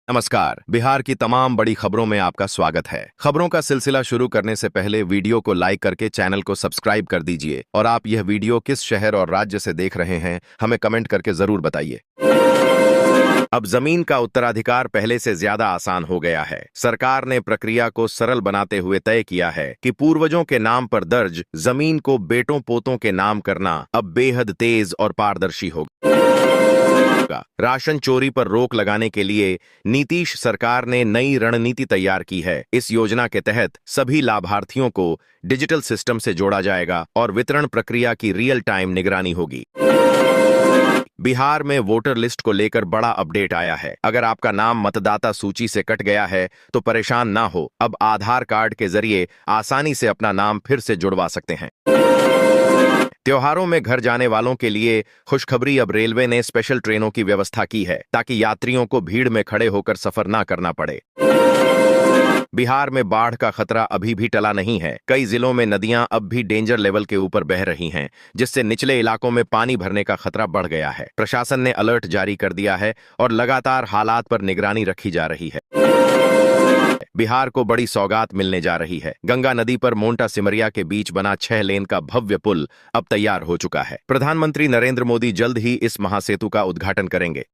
नमस्कार। बिहार की तमाम बड़ी खबरों में आपका स्वागत है। खबरों का सिलसिला शुरू करने से पहले वीडियो को लाइक करके चैनल को सब्सक्राइब कर दीजिए और आप यह वीडियो किस शहर और राज्य से देख रहे हैं हमें कमेंट करके जरूर बताइए। अब जमीन का उत्तराधिकार पहले से ज्यादा आसान हो गया है। सरकार ने प्रक्रिया को सरल बनाते हुए तय किया है कि पूर्वजों के नाम पर दर्ज जमीन को बेटों पोतों के नाम करना अब बेहद तेज और पारदर्शी होगा। राशन चोरी पर रोक लगाने के लिए नीतीश सरकार ने नई रणनीति तैयार की है। इस योजना के तहत सभी लाभार्थियों को डिजिटल सिस्टम से जोड़ा जाएगा और वितरण प्रक्रिया की रियल टाइम निगरानी होगी। बिहार में वोटर लिस्ट को लेकर बड़ा अपडेट आया है। अगर आपका नाम मतदाता सूची से कट गया है तो परेशान ना हो, अब आधार कार्ड के जरिए आसानी से अपना नाम फिर से जुड़वा सकते हैं। त्योहारों में घर जाने वालों के लिए खुशखबरी, अब रेलवे ने स्पेशल ट्रेनों की व्यवस्था की है ताकि यात्रियों को भीड़ में खड़े होकर सफर ना करना पड़े। बिहार में बाढ़ का खतरा अभी भी टला नहीं है। कई जिलों में नदियां अब भी डेंजर लेवल के ऊपर बह रही हैं, जिससे निचले इलाकों में पानी भरने का खतरा बढ़ गया है। प्रशासन ने अलर्ट जारी कर दिया है और लगातार हालात पर निगरानी रखी जा रही है। बिहार को बड़ी सौगात मिलने जा रही है। गंगा नदी पर मोंटा सिमरिया के बीच बना 6 लेन का भव्य पुल अब तैयार हो चुका है। प्रधानमंत्री नरेंद्र मोदी जल्द ही इस महासेतु का उद्घाटन करेंगे।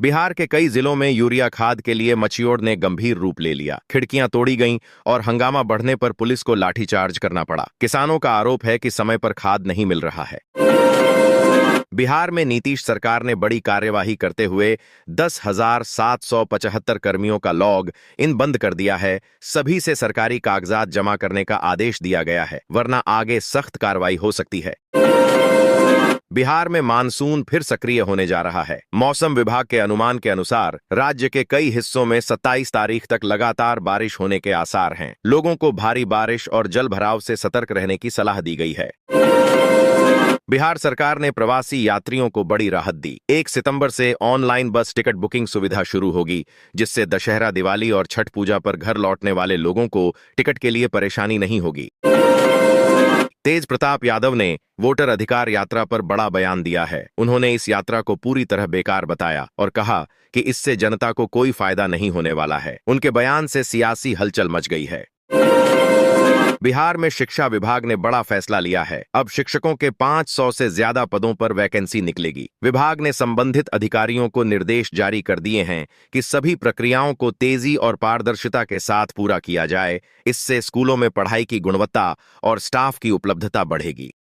बिहार के कई जिलों में यूरिया खाद के लिए मचियोड़ ने गंभीर रूप ले लिया। खिड़कियां तोड़ी गईं और हंगामा बढ़ने पर पुलिस को लाठीचार्ज करना पड़ा। किसानों का आरोप है कि समय पर खाद नहीं मिल रहा है। बिहार में नीतीश सरकार ने बड़ी कार्यवाही करते हुए 10,775 कर्मियों का लॉग इन बंद कर दिया है। सभी से सरकारी कागजात जमा करने का आदेश दिया गया है, वरना आगे सख्त कार्रवाई हो सकती है। बिहार में मानसून फिर सक्रिय होने जा रहा है। मौसम विभाग के अनुमान के अनुसार राज्य के कई हिस्सों में 27 तारीख तक लगातार बारिश होने के आसार हैं। लोगों को भारी बारिश और जलभराव से सतर्क रहने की सलाह दी गई है। बिहार सरकार ने प्रवासी यात्रियों को बड़ी राहत दी। 1 सितंबर से ऑनलाइन बस टिकट बुकिंग सुविधा शुरू होगी, जिससे दशहरा, दिवाली और छठ पूजा पर घर लौटने वाले लोगों को टिकट के लिए परेशानी नहीं होगी। तेज प्रताप यादव ने वोटर अधिकार यात्रा पर बड़ा बयान दिया है। उन्होंने इस यात्रा को पूरी तरह बेकार बताया और कहा कि इससे जनता को कोई फायदा नहीं होने वाला है। उनके बयान से सियासी हलचल मच गई है। बिहार में शिक्षा विभाग ने बड़ा फैसला लिया है। अब शिक्षकों के 500 से ज्यादा पदों पर वैकेंसी निकलेगी। विभाग ने संबंधित अधिकारियों को निर्देश जारी कर दिए हैं कि सभी प्रक्रियाओं को तेजी और पारदर्शिता के साथ पूरा किया जाए। इससे स्कूलों में पढ़ाई की गुणवत्ता और स्टाफ की उपलब्धता बढ़ेगी।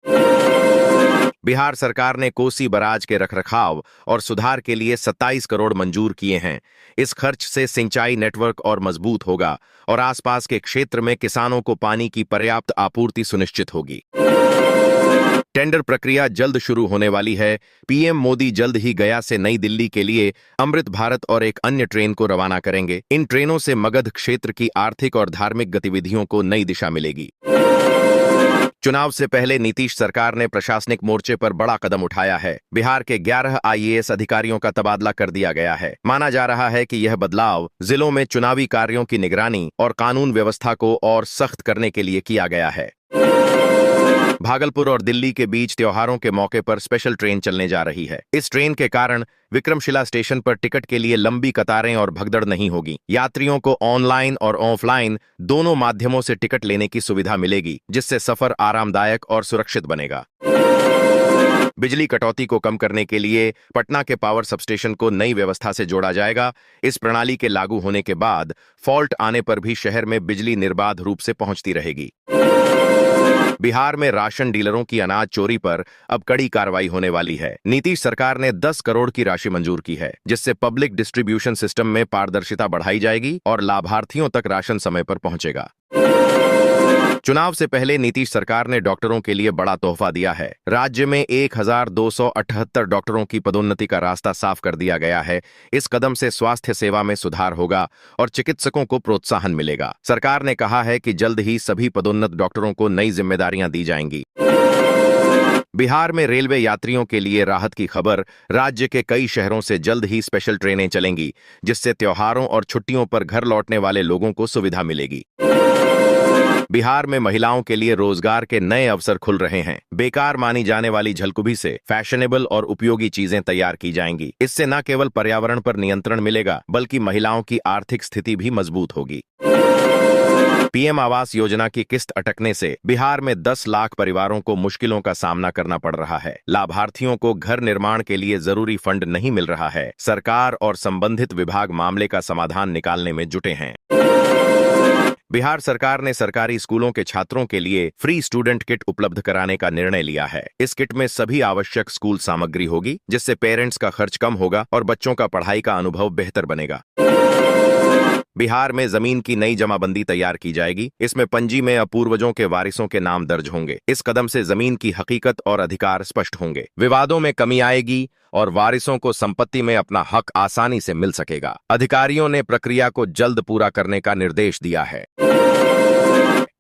बिहार सरकार ने कोसी बराज के रखरखाव और सुधार के लिए 27 करोड़ मंजूर किए हैं। इस खर्च से सिंचाई नेटवर्क और मजबूत होगा और आसपास के क्षेत्र में किसानों को पानी की पर्याप्त आपूर्ति सुनिश्चित होगी। टेंडर प्रक्रिया जल्द शुरू होने वाली है। पीएम मोदी जल्द ही गया से नई दिल्ली के लिए अमृत भारत और एक अन्य ट्रेन को रवाना करेंगे। इन ट्रेनों से मगध क्षेत्र की आर्थिक और धार्मिक गतिविधियों को नई दिशा मिलेगी। चुनाव से पहले नीतीश सरकार ने प्रशासनिक मोर्चे पर बड़ा कदम उठाया है। बिहार के 11 आईएएस अधिकारियों का तबादला कर दिया गया है। माना जा रहा है कि यह बदलाव जिलों में चुनावी कार्यों की निगरानी और कानून व्यवस्था को और सख्त करने के लिए किया गया है। भागलपुर और दिल्ली के बीच त्योहारों के मौके पर स्पेशल ट्रेन चलने जा रही है। इस ट्रेन के कारण विक्रमशिला स्टेशन पर टिकट के लिए लंबी कतारें और भगदड़ नहीं होगी। यात्रियों को ऑनलाइन और ऑफलाइन दोनों माध्यमों से टिकट लेने की सुविधा मिलेगी, जिससे सफर आरामदायक और सुरक्षित बनेगा। बिजली कटौती को कम करने के लिए पटना के पावर सबस्टेशन को नई व्यवस्था से जोड़ा जाएगा। इस प्रणाली के लागू होने के बाद फॉल्ट आने पर भी शहर में बिजली निर्बाध रूप से पहुंचती रहेगी। बिहार में राशन डीलरों की अनाज चोरी पर अब कड़ी कार्रवाई होने वाली है। नीतीश सरकार ने 10 करोड़ की राशि मंजूर की है, जिससे पब्लिक डिस्ट्रीब्यूशन सिस्टम में पारदर्शिता बढ़ाई जाएगी और लाभार्थियों तक राशन समय पर पहुंचेगा। चुनाव से पहले नीतीश सरकार ने डॉक्टरों के लिए बड़ा तोहफा दिया है। राज्य में 1278 डॉक्टरों की पदोन्नति का रास्ता साफ कर दिया गया है। इस कदम से स्वास्थ्य सेवा में सुधार होगा और चिकित्सकों को प्रोत्साहन मिलेगा। सरकार ने कहा है कि जल्द ही सभी पदोन्नत डॉक्टरों को नई जिम्मेदारियां दी जाएंगी। बिहार में रेलवे यात्रियों के लिए राहत की खबर। राज्य के कई शहरों से जल्द ही स्पेशल ट्रेनें चलेंगी, जिससे त्योहारों और छुट्टियों पर घर लौटने वाले लोगों को सुविधा मिलेगी। बिहार में महिलाओं के लिए रोजगार के नए अवसर खुल रहे हैं। बेकार मानी जाने वाली झलकुभी से फैशनेबल और उपयोगी चीजें तैयार की जाएंगी। इससे न केवल पर्यावरण पर नियंत्रण मिलेगा, बल्कि महिलाओं की आर्थिक स्थिति भी मजबूत होगी। पीएम आवास योजना की किस्त अटकने से बिहार में 10 लाख परिवारों को मुश्किलों का सामना करना पड़ रहा है। लाभार्थियों को घर निर्माण के लिए जरूरी फंड नहीं मिल रहा है। सरकार और संबंधित विभाग मामले का समाधान निकालने में जुटे हैं। बिहार सरकार ने सरकारी स्कूलों के छात्रों के लिए फ्री स्टूडेंट किट उपलब्ध कराने का निर्णय लिया है। इस किट में सभी आवश्यक स्कूल सामग्री होगी, जिससे पेरेंट्स का खर्च कम होगा और बच्चों का पढ़ाई का अनुभव बेहतर बनेगा। बिहार में जमीन की नई जमाबंदी तैयार की जाएगी। इसमें पंजी में अब पूर्वजों के वारिसों के नाम दर्ज होंगे। इस कदम से जमीन की हकीकत और अधिकार स्पष्ट होंगे। विवादों में कमी आएगी और वारिसों को संपत्ति में अपना हक आसानी से मिल सकेगा। अधिकारियों ने प्रक्रिया को जल्द पूरा करने का निर्देश दिया है।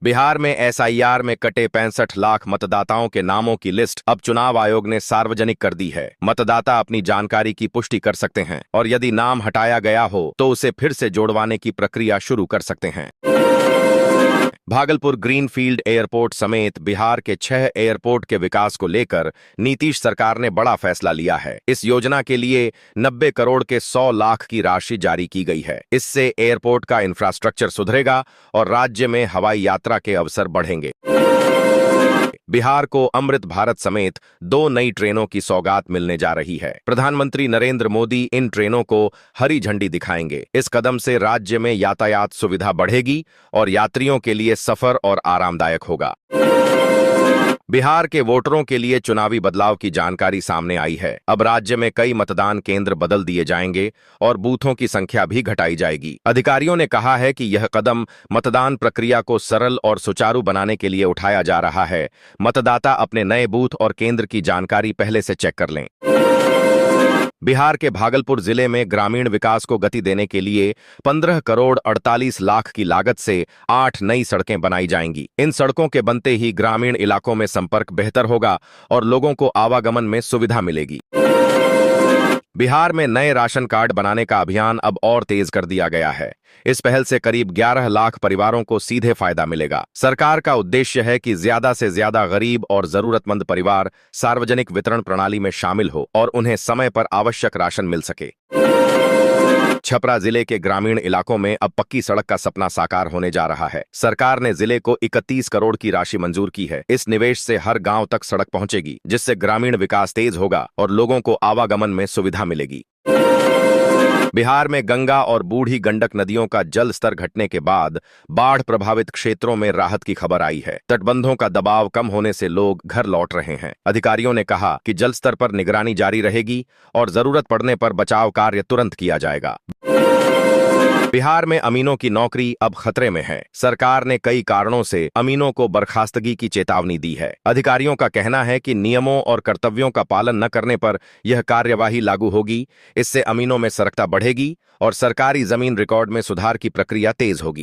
बिहार में एसआईआर में कटे 65 लाख मतदाताओं के नामों की लिस्ट अब चुनाव आयोग ने सार्वजनिक कर दी है। मतदाता अपनी जानकारी की पुष्टि कर सकते हैं और यदि नाम हटाया गया हो तो उसे फिर से जोड़वाने की प्रक्रिया शुरू कर सकते हैं। भागलपुर ग्रीनफील्ड एयरपोर्ट समेत बिहार के 6 एयरपोर्ट के विकास को लेकर नीतीश सरकार ने बड़ा फैसला लिया है। इस योजना के लिए 90 करोड़ के 100 लाख की राशि जारी की गई है। इससे एयरपोर्ट का इंफ्रास्ट्रक्चर सुधरेगा और राज्य में हवाई यात्रा के अवसर बढ़ेंगे। बिहार को अमृत भारत समेत 2 नई ट्रेनों की सौगात मिलने जा रही है। प्रधानमंत्री नरेंद्र मोदी इन ट्रेनों को हरी झंडी दिखाएंगे। इस कदम से राज्य में यातायात सुविधा बढ़ेगी और यात्रियों के लिए सफर और आरामदायक होगा। बिहार के वोटरों के लिए चुनावी बदलाव की जानकारी सामने आई है। अब राज्य में कई मतदान केंद्र बदल दिए जाएंगे और बूथों की संख्या भी घटाई जाएगी। अधिकारियों ने कहा है कि यह कदम मतदान प्रक्रिया को सरल और सुचारू बनाने के लिए उठाया जा रहा है। मतदाता अपने नए बूथ और केंद्र की जानकारी पहले से चेक कर लें। बिहार के भागलपुर जिले में ग्रामीण विकास को गति देने के लिए 15 करोड़ 48 लाख की लागत से 8 नई सड़कें बनाई जाएंगी। इन सड़कों के बनते ही ग्रामीण इलाकों में संपर्क बेहतर होगा और लोगों को आवागमन में सुविधा मिलेगी। बिहार में नए राशन कार्ड बनाने का अभियान अब और तेज कर दिया गया है। इस पहल से करीब 11 लाख परिवारों को सीधे फायदा मिलेगा। सरकार का उद्देश्य है कि ज्यादा से ज्यादा गरीब और जरूरतमंद परिवार सार्वजनिक वितरण प्रणाली में शामिल हो और उन्हें समय पर आवश्यक राशन मिल सके। छपरा जिले के ग्रामीण इलाकों में अब पक्की सड़क का सपना साकार होने जा रहा है। सरकार ने जिले को 31 करोड़ की राशि मंजूर की है। इस निवेश से हर गांव तक सड़क पहुंचेगी, जिससे ग्रामीण विकास तेज होगा और लोगों को आवागमन में सुविधा मिलेगी। बिहार में गंगा और बूढ़ी गंडक नदियों का जल स्तर घटने के बाद बाढ़ प्रभावित क्षेत्रों में राहत की खबर आई है। तटबंधों का दबाव कम होने से लोग घर लौट रहे हैं। अधिकारियों ने कहा कि जल स्तर पर निगरानी जारी रहेगी और जरूरत पड़ने पर बचाव कार्य तुरंत किया जाएगा। बिहार में अमीनों की नौकरी अब खतरे में है। सरकार ने कई कारणों से अमीनों को बर्खास्तगी की चेतावनी दी है। अधिकारियों का कहना है कि नियमों और कर्तव्यों का पालन न करने पर यह कार्यवाही लागू होगी। इससे अमीनों में सतर्कता बढ़ेगी और सरकारी जमीन रिकॉर्ड में सुधार की प्रक्रिया तेज होगी।